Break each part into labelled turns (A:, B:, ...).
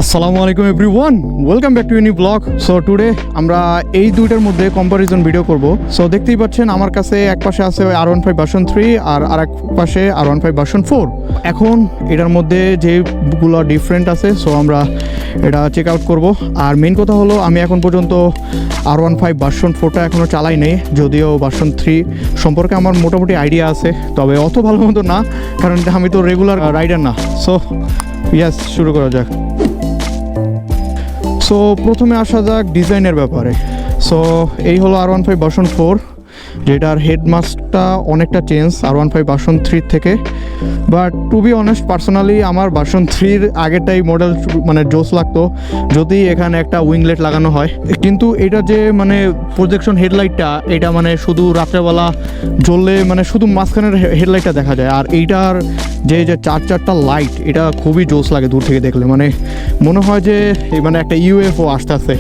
A: আসসালামু আলাইকুম everyone, welcome back to new blog. So today আমরা এই দুইটার মধ্যে কম্পারিজন ভিডিও করব। সো দেখতেই পাচ্ছেন আমার কাছে এক পাশে আছে R15 ভার্সন 3 আর আরেক পাশে R15 ভার্সন 4। এখন এটার মধ্যে যেগুলো ডিফারেন্ট আছে সো আমরা এটা চেক আউট করব। আর মেইন কথা হলো আমি এখন পর্যন্ত R15 ভার্সন 4টা এখনও চালাই নেই, যদিও ভার্সন 3 সম্পর্কে আমার মোটামুটি আইডিয়া আছে, তবে অত ভালো মতো না, কারণ আমি তো রেগুলার রাইডার না। সো ইয়াস, শুরু করা যাক। সো প্রথমে আসা যাক ডিজাইনের ব্যাপারে। সো এই হলো R15 ভার্সন 4, যেটার হেডমাস্টটা অনেকটা চেঞ্জ R15 ভার্সন 3 থেকে। But to be honest, personally আমার ভার্সন 3-র আগেরটাই মডেল মানে জোস লাগতো যদি এখানে একটা উইংলেট লাগানো হয়। কিন্তু এটা যে মানে প্রজেকশন হেডলাইটটা, এটা মানে শুধু রাত্রেবেলা জ্বললে মানে শুধু মাঝখানের হেডলাইটটা দেখা যায়। আর এইটার যে চারটা লাইট, এটা খুবই জোস লাগে দূর থেকে দেখলে, মানে মনে হয় যে মানে একটা ইউএফও আসতেছে।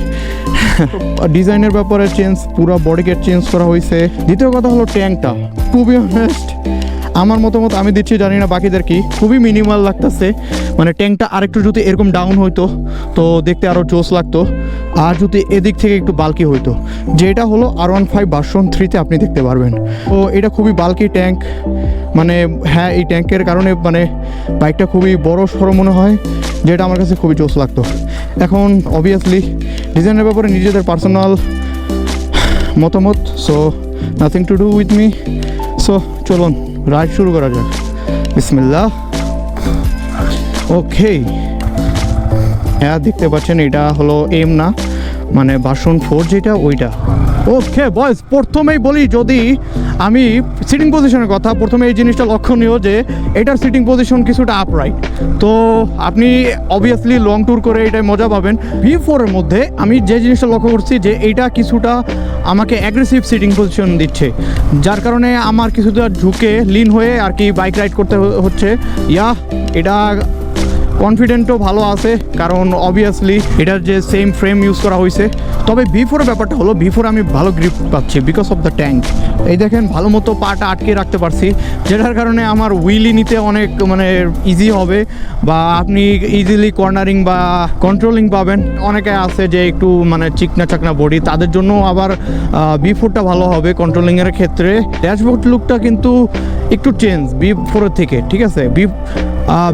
A: ডিজাইনের ব্যাপারে চেঞ্জ, পুরো বডি কিট চেঞ্জ করা হয়েছে। দ্বিতীয় কথা হলো ট্যাঙ্কটা, টু বি অনেস্ট আমার মতামত আমি দিচ্ছি, জানি না বাকিদের কি, খুবই মিনিমাল লাগতেছে। মানে ট্যাঙ্কটা আরেকটু যদি এরকম ডাউন হইতো তো দেখতে আরও জোস লাগতো, আর যদি এদিক থেকে একটু বাল্কি হইতো, যেটা হলো R15 ভার্সন 3-তে আপনি দেখতে পারবেন। তো এটা খুবই বাল্কি ট্যাঙ্ক, মানে হ্যাঁ এই ট্যাঙ্কের কারণে মানে বাইকটা খুবই বড় সড়ো মনে হয়, যেটা আমার কাছে খুবই জোস লাগতো। এখন অবভিয়াসলি ডিজাইনের ব্যাপারে নিজেদের পার্সোনাল মতামত, so nothing to do with me. So চলুন রাইড শুরু করা যাক, বিসমিল্লাহ। ওকে, হ্যাঁ দেখতে পাচ্ছেন এটা হলো এম না, মানে ভার্সন 4 যেটা ওইটা। ওকে বয়েস, প্রথমেই বলি যদি আমি সিটিং পজিশনের কথা, প্রথমে এই জিনিসটা লক্ষণীয় যে এটার সিটিং পজিশন কিছুটা আপরাইট। তো আপনি অবভিয়াসলি লং ট্যুর করে এটাই মজা পাবেন। V4-এর মধ্যে আমি যে জিনিসটা লক্ষ্য করছি যে এইটা কিছুটা আমাকে অ্যাগ্রেসিভ সিটিং পজিশন দিচ্ছে, যার কারণে আমার কিছুটা ঝুঁকে লিন হয়ে আর কি বাইক রাইড করতে হচ্ছে। এটা কনফিডেন্টও ভালো আছে, কারণ অবভিয়াসলি এটার যে সেম ফ্রেম ইউজ করা হয়েছে। তবে V4-এর ব্যাপারটা হলো V4 আমি ভালো গ্রিপ পাচ্ছি বিকজ অফ দ্য ট্যাঙ্ক। এই দেখেন ভালো মতো পাটা আটকে রাখতে পারছি, যেটার কারণে আমার হুইলি নিতে অনেক মানে ইজি হবে, বা আপনি ইজিলি কর্নারিং বা কন্ট্রোলিং পাবেন। অনেকে আছে যে একটু মানে চিকনা চাকনা বডি, তাদের জন্য আবার V4টা ভালো হবে কন্ট্রোলিংয়ের ক্ষেত্রে। ড্যাশবোর্ড লুকটা কিন্তু একটু চেঞ্জ V4-এর থেকে, ঠিক আছে।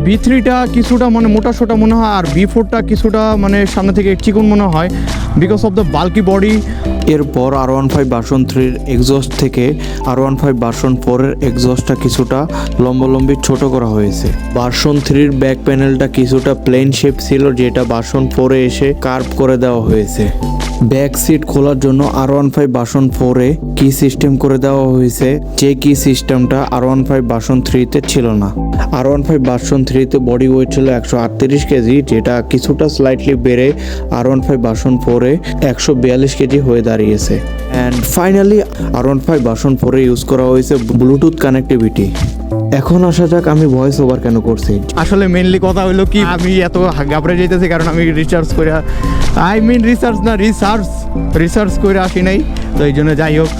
A: V3টা কিছুটা মানে মোটা সোটা মনে হয়, আর V4টা কিছুটা মানে সামনে থেকে চিকন মনে হয় because of the bulky body.
B: এরপর R15 ভার্সন 3-র এক্সস্ট থেকে R15 ভার্সন 4-এর এক্সস্টটা কিছুটা লম্বালম্বি ছোট করা হয়েছে। ভার্সন 3-র ব্যাক প্যানেলটা কিছুটা প্লেন শেপ ছিল, যেটা ভার্সন 4-এ এসে কার্ভ করে দেওয়া হয়েছে। ব্যাক সিট খোলার জন্য R15 ভার্সন 4-এ কি সিস্টেম করে দেওয়া হয়েছে, যে কি সিস্টেমটা R15 ভার্সন 3-তে ছিল না। R15 ভার্সন 3-তে বডি ওয়েট ছিল 138 কেজি, যেটা কিছুটা স্লাইটলি বেড়ে R15 ভার্সন 4-এ 142 কেজি হয়ে দাঁড়িয়েছে। অ্যান্ড ফাইনালি R15 ভার্সন 4-এ ইউজ করা হয়েছে ব্লুটুথ কানেক্টিভিটি। এখন আসা যাক আমি ভয়েস ওভার কেন করছি।
A: আসলে মেনলি কথা হলো কি, আমি এত ঘাবড়ে যেতেছি কারণ আমি রিসার্চ করে, রিসার্চ করে আসি নাই, তো এই জন্য যাই হোক।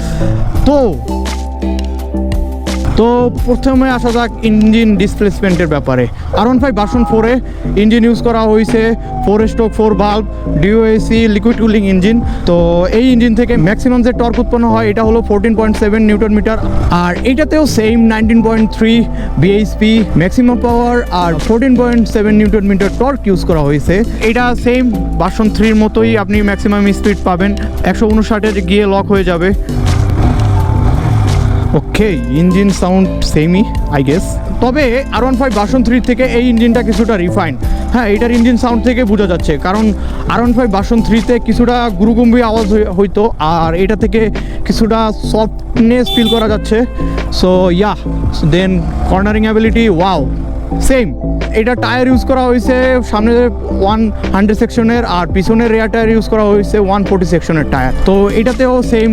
A: তো প্রথমে আসা যাক ইঞ্জিন ডিসপ্লেসমেন্টের ব্যাপারে। R15 ভার্সন 4-এ ইঞ্জিন ইউজ করা হয়েছে 4 valve DOAC liquid cooling engine. তো এই ইঞ্জিন থেকে ম্যাক্সিমাম যে টর্ক উৎপন্ন হয় এটা হলো 14.7 নিউটন মিটার, আর এইটাতেও সেম 19.3 bhp ম্যাক্সিমাম পাওয়ার আর 14.7 নিউটন মিটার টর্ক ইউজ করা হয়েছে। এটা সেম ভার্সন 3-র মতোই, আপনি ম্যাক্সিমাম স্পিড পাবেন 159-এ গিয়ে লক হয়ে যাবে। ওকে, ইঞ্জিন সাউন্ড সেমই আই গেস, তবে R15 ভার্সন 3 থেকে এই ইঞ্জিনটা কিছুটা রিফাইন্ড। হ্যাঁ, এটার ইঞ্জিন সাউন্ড থেকে বোঝা যাচ্ছে, কারণ R15 ভার্সন 3-তে কিছুটা গুরুগম্ভীর আওয়াজ হইতো, আর এটা থেকে কিছুটা সফটনেস ফিল করা যাচ্ছে। So then cornering ability wow same. এটা টায়ার ইউজ করা হয়েছে সামনে 100 সেকশনের, আর পিছনের রেয়ার টায়ার ইউজ করা হয়েছে 140 সেকশনের টায়ার। তো এটাতেও সেম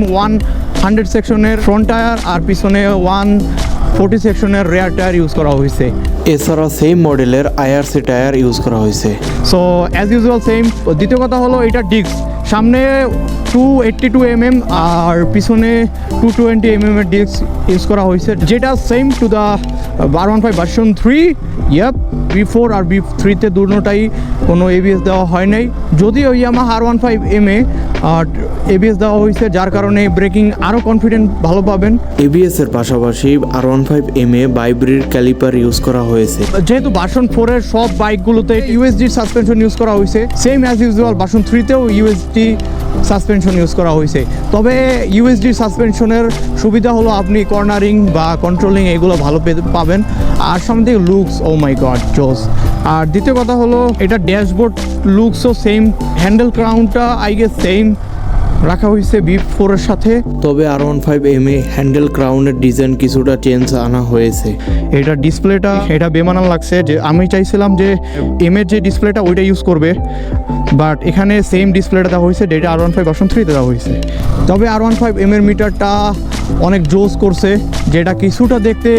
A: 100 সেকশনের ফ্রন্ট টায়ার আর পিছনে 140 সেকশনের রেয়ার টায়ার ইউজ করা হয়েছে।
B: এছাড়া সেম মডেলের IRC টায়ার ইউজ করা হয়েছে।
A: So as usual same. দ্বিতীয় কথা হলো এটা ডিস্ক, সামনে 282mm আর পিছনে 220mm এর ডিস্ক ইউজ করা হয়েছে, যেটা same to the R15 version 3। Yup, V4 আর V3 তে দুটোটাই কোনো ABS দেওয়া হয় নাই, যদিও ইয়ামাহা R15m এ ABS দেওয়া হয়েছে, যার কারণে ব্রেকিং আরও কনফিডেন্ট ভালো পাবেন।
B: ABS এর পাশাপাশি R15m এ বাইব্রের ক্যালিপার ইউজ করা হয়েছে।
A: যেহেতু ভার্সন 4 এর সব বাইকগুলোতে USD সাসপেনশন ইউজ করা হয়েছে, সেম অ্যাজ ইউজুয়াল ভার্সন 3 তেও USD সাসপেনশন ইউজ করা হয়েছে। তবে USD সাসপেনশনের সুবিধা হলো আপনি কর্নারিং বা কন্ট্রোলিং এগুলো ভালো পাবেন, আর সামনে লুকস ও মাই গড জোস। আর দ্বিতীয় কথা হলো এটা ড্যাশবোর্ড লুকসও সেম, হ্যান্ডেল ক্রাউনটা আই গেস সেম রাখা হয়েছে V4 এর সাথে।
B: তবে R15m এ হ্যান্ডেল ক্রাউনের ডিজাইন কিছুটা চেঞ্জ আনা হয়েছে।
A: এটা ডিসপ্লেটা এটা বেমানান লাগছে, যে আমি চাইছিলাম যে এম এর যে ডিসপ্লেটা ওইটা ইউজ করবে, বাট এখানে সেম ডিসপ্লেটা দেওয়া হয়েছে যেটা R15 ভার্সন 3 তে দেওয়া হয়েছে। তবে R15m এর মিটারটা অনেক জোস করছে, যেটা কিছুটা দেখতে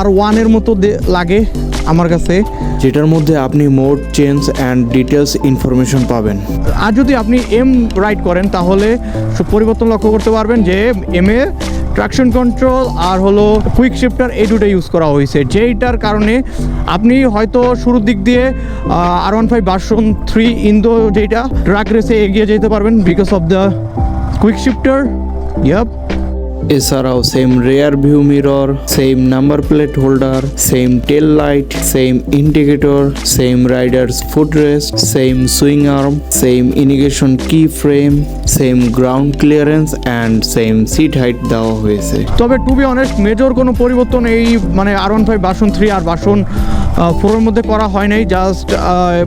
A: R1 এর মতো লাগে আমার কাছে,
B: যেটার মধ্যে আপনি mode change and details information পাবেন।
A: আর যদি আপনি এম রাইড করেন তাহলে পরিবর্তন লক্ষ্য করতে পারবেন যে এম এ ট্রাকশন কন্ট্রোল আর হলো কুইক শিফটার এই দুটো ইউজ করা হয়েছে, যেইটার কারণে আপনি হয়তো শুরুর দিক দিয়ে R15 ভার্সন 3 ইন্দো যেটা ট্রাক রেসে এগিয়ে যেতে পারবেন because of the quick shifter. Yup,
B: এছাড়াও same rear view mirror, same number plate holder, same tail light, same indicator, same riders footrest, same swing arm, same indication কি frame, same ground clearance and same seat height দেওয়া হয়েছে।
A: তবে two be honest major কোনো পরিবর্তন এই মানে R15 version 3 আর version 4 এর মধ্যে করা হয় নাই, জাস্ট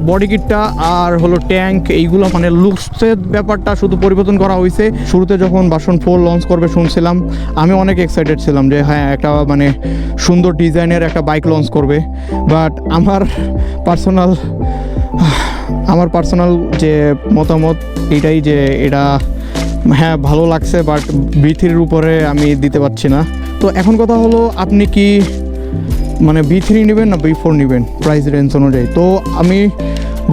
A: বডি কিটটা আর হলো ট্যাঙ্ক এইগুলো মানে লুকসের ব্যাপারটা শুধু পরিবর্তন করা হয়েছে। শুরুতে যখন ভার্সন 4 লঞ্চ করবে শুনছিলাম, আমি অনেক এক্সাইটেড ছিলাম যে হ্যাঁ একটা মানে সুন্দর ডিজাইনের একটা বাইক লঞ্চ করবে, বাট আমার পার্সোনাল যে মতামত এটাই যে এটা হ্যাঁ ভালো লাগছে, বাট V3-র উপরে আমি দিতে পারছি না। তো এখন কথা হলো আপনি কি মানে V3 নেবেন না V4 নেবেন প্রাইস রেঞ্জ অনুযায়ী? তো আমি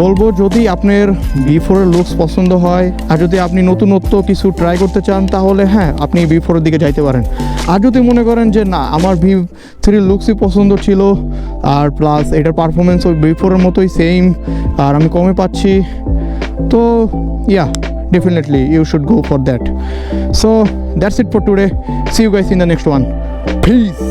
A: বলবো যদি আপনার V4 এর লুকস পছন্দ হয় আর যদি আপনি নতুনত্ব কিছু ট্রাই করতে চান তাহলে হ্যাঁ আপনি V4 এর দিকে যাইতে পারেন। আর যদি মনে করেন যে না আমার V3 লুকসই পছন্দ ছিল আর প্লাস এটার পারফরমেন্স ওই V4 এর মতোই সেম আর আমি কমে পাচ্ছি, তো ইয়া definitely you should go for that. So that's it for today. See you guys in the next one. Peace.